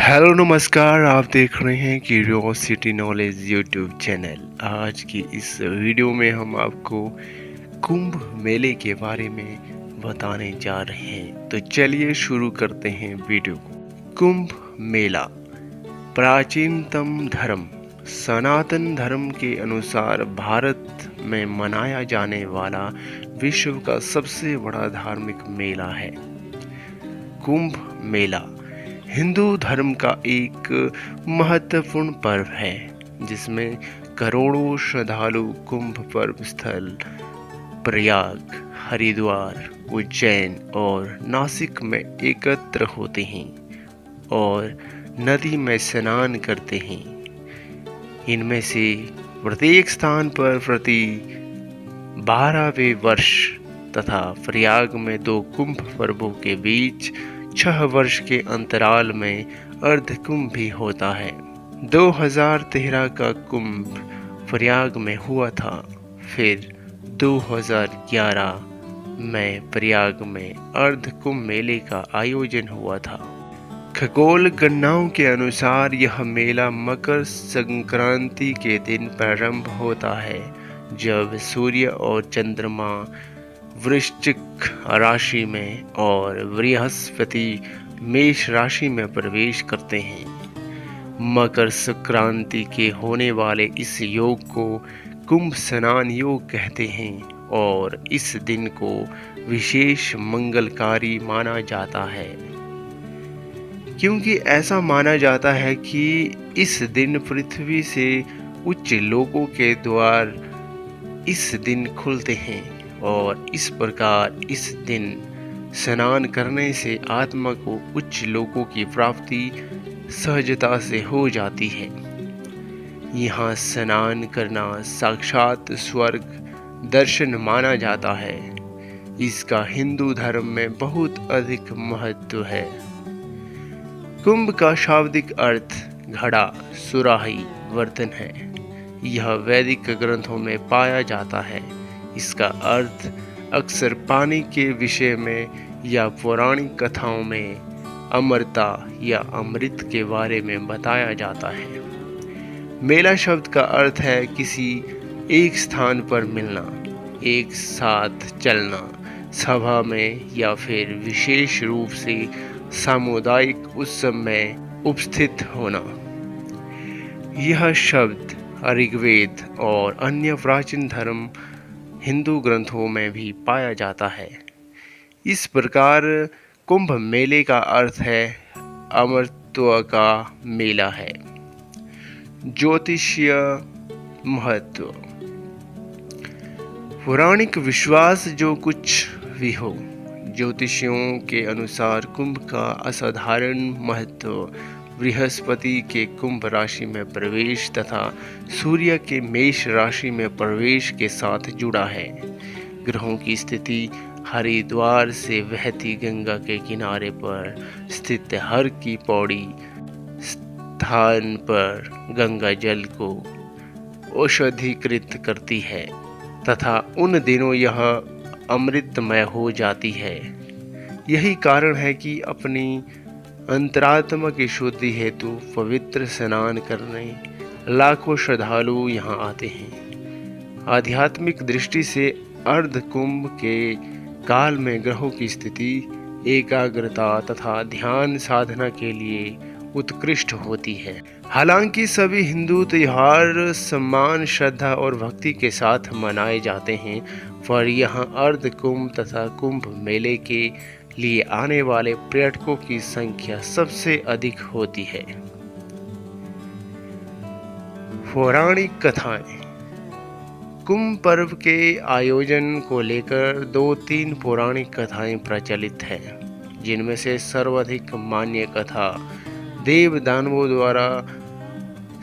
Hello नमस्कार, आप देख रहे हैं क्यूरियोसिटी नॉलेज यूट्यूब चैनल। आज की इस वीडियो में हम आपको कुंभ मेले के बारे में बताने जा रहे हैं। तो चलिए शुरू करते हैं वीडियो को। कुंभ मेला प्राचीनतम धर्म सनातन धर्म के अनुसार भारत में मनाया जाने वाला विश्व का सबसे बड़ा धार्मिक मेला है। कुंभ मेला हिंदू धर्म का एक महत्वपूर्ण पर्व है जिसमें करोड़ों श्रद्धालु कुंभ पर्व स्थल प्रयाग, हरिद्वार, उज्जैन और नासिक में एकत्र होते हैं और नदी में स्नान करते हैं। इनमें से प्रत्येक स्थान पर प्रति 12वें वर्ष तथा प्रयाग में 2 कुंभ पर्वों के बीच 6 वर्ष के अंतराल में अर्धकुंभ भी होता है। 2013 का कुंभ प्रयाग में हुआ था, फिर 2011 में प्रयाग में अर्धकुंभ मेले का आयोजन हुआ था। खगोल गणनाओं के अनुसार यह मेला मकर संक्रांति के दिन प्रारंभ होता है, जब सूर्य और चंद्रमा वृश्चिक राशि में और बृहस्पति मेष राशि में प्रवेश करते हैं। मकर संक्रांति के होने वाले इस योग को कुंभ स्नान योग कहते हैं और इस दिन को विशेष मंगलकारी माना जाता है, क्योंकि ऐसा माना जाता है कि इस दिन पृथ्वी से उच्च लोकों के द्वार इस दिन खुलते हैं और इस प्रकार इस दिन स्नान करने से आत्मा को उच्च लोकों की प्राप्ति सहजता से हो जाती है। यहाँ स्नान करना साक्षात स्वर्ग दर्शन माना जाता है। इसका हिंदू धर्म में बहुत अधिक महत्व है। कुंभ का शाब्दिक अर्थ घड़ा, सुराही, बर्तन है। यह वैदिक ग्रंथों में पाया जाता है। इसका अर्थ अक्सर पानी के विषय में या पौराणिक कथाओं में अमरता या अमृत के बारे में बताया जाता है। मेला शब्द का अर्थ है किसी एक स्थान पर मिलना, एक साथ चलना, सभा में या फिर विशेष रूप से सामुदायिक उत्सव में उपस्थित होना। यह शब्द ऋग्वेद और अन्य प्राचीन धर्म हिंदू ग्रंथों में भी पाया जाता है। इस प्रकार कुंभ मेले का अर्थ है अमरत्व का मेला है। ज्योतिषीय महत्व पौराणिक विश्वास जो कुछ भी हो, ज्योतिषियों के अनुसार कुंभ का असाधारण महत्व बृहस्पति के कुंभ राशि में प्रवेश तथा सूर्य के मेष राशि में प्रवेश के साथ जुड़ा है। ग्रहों की स्थिति हरिद्वार से बहती गंगा के किनारे पर स्थित हर की पौड़ी स्थान पर गंगा जल को औषधीकृत करती है तथा उन दिनों यह अमृतमय हो जाती है। यही कारण है कि अपनी अंतरात्मा की शुद्धि हेतु पवित्र स्नान करने लाखों श्रद्धालु यहाँ आते हैं। आध्यात्मिक दृष्टि से अर्धकुंभ के काल में ग्रहों की स्थिति एकाग्रता तथा ध्यान साधना के लिए उत्कृष्ट होती है। हालांकि सभी हिंदू त्योहार सम्मान, श्रद्धा और भक्ति के साथ मनाए जाते हैं, पर यहाँ अर्धकुंभ तथा कुंभ मेले के लिए आने वाले पर्यटकों की संख्या सबसे अधिक होती है। पौराणिक कथाएं कुंभ पर्व के आयोजन को लेकर 2-3 पौराणिक कथाएं प्रचलित हैं, जिनमें से सर्वाधिक मान्य कथा देव दानवों द्वारा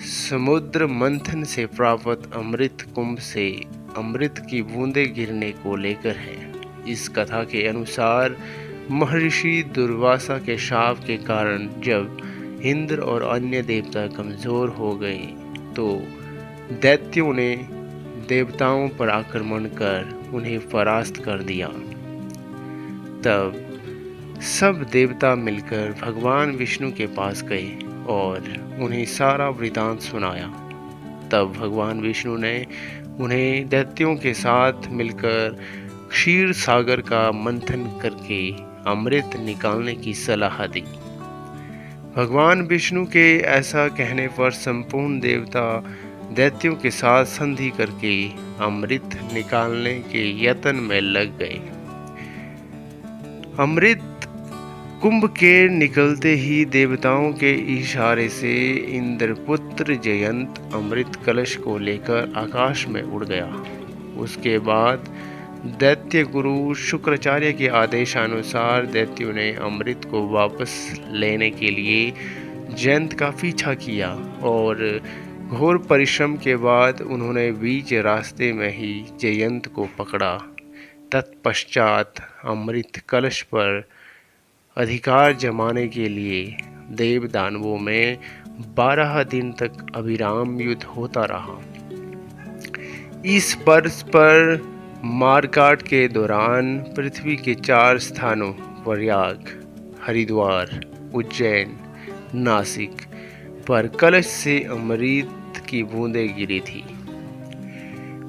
समुद्र मंथन से प्राप्त अमृत कुंभ से अमृत की बूंदें गिरने को लेकर है। इस कथा के अनुसार महर्षि दुर्वासा के शाप के कारण जब इंद्र और अन्य देवता कमजोर हो गए तो दैत्यों ने देवताओं पर आक्रमण कर उन्हें परास्त कर दिया। तब सब देवता मिलकर भगवान विष्णु के पास गए और उन्हें सारा वृतांत सुनाया। तब भगवान विष्णु ने उन्हें दैत्यों के साथ मिलकर क्षीर सागर का मंथन करके अमृत निकालने की सलाह दी। भगवान विष्णु के ऐसा कहने पर संपूर्ण देवता दैत्यों के साथ संधि करके अमृत निकालने के यत्न में लग गए। अमृत कुंभ के निकलते ही देवताओं के इशारे से इंद्रपुत्र जयंत अमृत कलश को लेकर आकाश में उड़ गया। उसके बाद दैत्य गुरु शुक्राचार्य के आदेशानुसार दैत्यों ने अमृत को वापस लेने के लिए जयंत का पीछा किया और घोर परिश्रम के बाद उन्होंने बीच रास्ते में ही जयंत को पकड़ा। तत्पश्चात अमृत कलश पर अधिकार जमाने के लिए देव दानवों में 12 दिन तक अविराम युद्ध होता रहा। इस पर्व पर मारकाट के दौरान पृथ्वी के 4 स्थानों प्रयाग, हरिद्वार, उज्जैन, नासिक पर कलश से अमृत की बूंदें गिरी थी।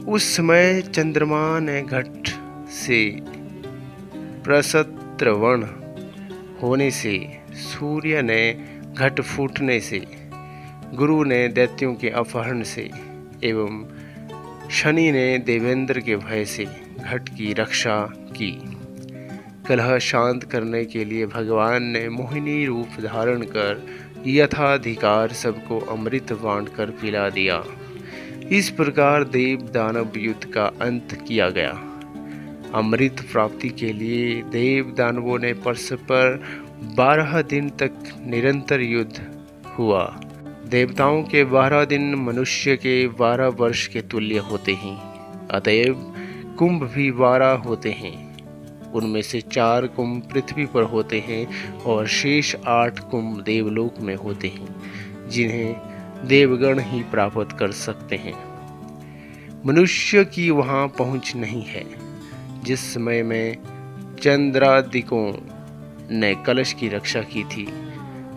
उस समय चंद्रमा ने घट से प्रसत्रवण होने से, सूर्य ने घट फूटने से, गुरु ने दैत्यों के अपहरण से एवं शनि ने देवेंद्र के भय से घट की रक्षा की। कलह शांत करने के लिए भगवान ने मोहिनी रूप धारण कर यथाधिकार सबको अमृत बांटकर पिला दिया। इस प्रकार देव दानव युद्ध का अंत किया गया। अमृत प्राप्ति के लिए देव दानवों ने परस्पर 12 दिन तक निरंतर युद्ध हुआ। देवताओं के 12 दिन मनुष्य के 12 वर्ष के तुल्य होते हैं। अतएव कुंभ भी 12 होते हैं। उनमें से 4 कुंभ पृथ्वी पर होते हैं और शेष 8 कुंभ देवलोक में होते हैं, जिन्हें देवगण ही प्राप्त कर सकते हैं। मनुष्य की वहां पहुंच नहीं है। जिस समय में चंद्रादिकों ने कलश की रक्षा की थी,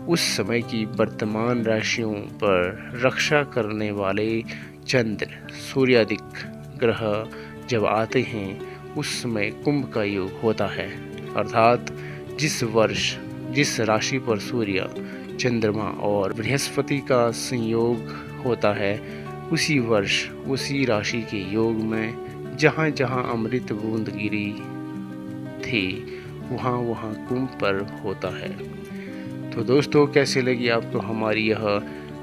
उस समय की वर्तमान राशियों पर रक्षा करने वाले चंद्र, सूर्यादिक ग्रह जब आते हैं, उस समय कुंभ का योग होता है। अर्थात जिस वर्ष जिस राशि पर सूर्य, चंद्रमा और बृहस्पति का संयोग होता है, उसी वर्ष उसी राशि के योग में जहाँ जहाँ अमृत बूंद गिरी थी, वहाँ वहाँ कुंभ पर होता है। तो दोस्तों, कैसे लगी आपको हमारी यह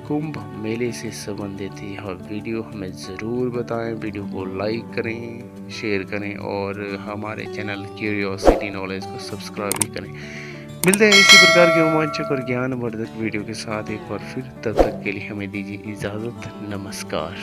कुंभ मेले से संबंधित यह वीडियो, हमें ज़रूर बताएं। वीडियो को लाइक करें, शेयर करें और हमारे चैनल क्यूरियोसिटी नॉलेज को सब्सक्राइब भी करें। मिलते हैं इसी प्रकार के रोमांचक और ज्ञानवर्धक वीडियो के साथ एक बार फिर। तब तक के लिए हमें दीजिए इजाज़त। नमस्कार।